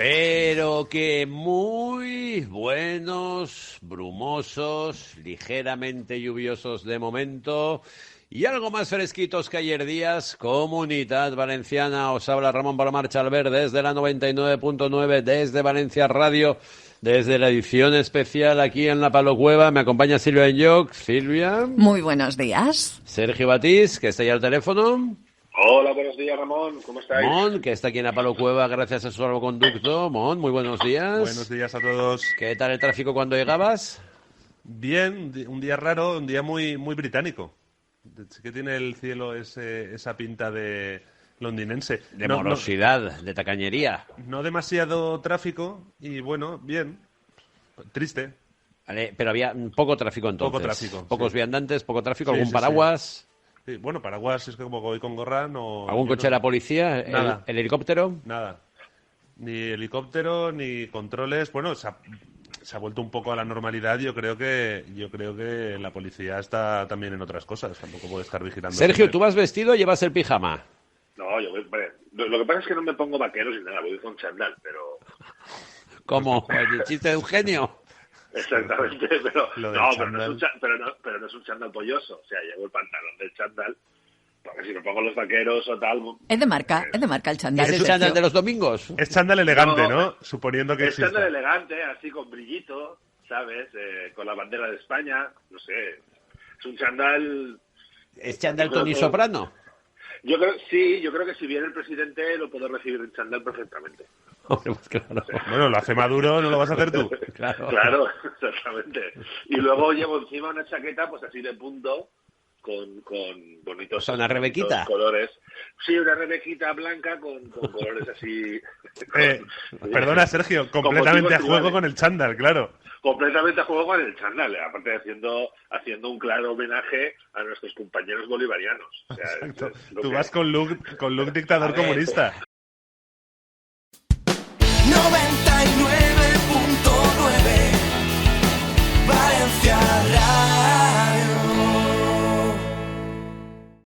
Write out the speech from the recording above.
Pero que muy buenos, brumosos, ligeramente lluviosos de momento y algo más fresquitos que ayer días. Comunidad Valenciana, os habla Ramón Palomar Chalver desde la 99.9, desde Valencia Radio, desde la edición especial aquí en La Palocueva. Me acompaña Silvia Enyoc. Silvia. Muy buenos días. Sergio Batís, que está ya al teléfono. Hola, buenos días, Ramón. ¿Cómo estáis? Mon, que está aquí en la Palocueva gracias a su salvoconducto. Mon, muy buenos días. Buenos días a todos. ¿Qué tal el tráfico cuando llegabas? Bien, un día raro, un día muy británico. Sí que tiene el cielo esa pinta de londinense. De morosidad, de tacañería. No demasiado tráfico y bueno, bien. Triste. Vale, pero había poco tráfico entonces. Poco tráfico. Pocos sí. viandantes, poco tráfico, Sí, algún sí, paraguas. Sí, bueno, paraguas es que como voy con gorra no... ¿Algún coche de la policía? Nada. ¿El helicóptero? Nada. Ni helicóptero, ni controles. Bueno, se ha vuelto un poco a la normalidad. Yo creo que la policía está también en otras cosas. Tampoco puede estar vigilando. Sergio, siempre. ¿tú vas vestido o llevas el pijama? No, lo que pasa es que no me pongo vaqueros ni nada, voy con chándal, pero... ¿Cómo? ¿El chiste de Eugenio? Exactamente, pero Lo del no, chándal. pero no es un chándal polloso, o sea, llevo el pantalón del chándal, porque si me pongo los vaqueros o tal... Es de marca el chándal. ¿Es el Sergio. chándal de los domingos? Es chándal elegante, No, ¿no? Suponiendo que Es exista. chándal elegante, así con brillito, ¿sabes? Con la bandera de España, no sé, es un chándal... ¿Es chándal Tony Soprano? Yo creo que si viene el presidente lo puedo recibir en chándal perfectamente. Hombre, pues claro. Bueno, lo hace Maduro, no lo vas a hacer tú. Claro, exactamente. Y luego llevo encima una chaqueta, pues así de punto, con bonitos, O sea, una rebequita. bonitos colores. Sí, una rebequita blanca con colores así. Perdona, Sergio, completamente a motivos juego iguales. con el chándal, claro. Completamente a juego con el chándal, aparte haciendo un claro homenaje a nuestros compañeros bolivarianos. O sea, Exacto. es lo Tú que- vas con look dictador A ver. comunista. No me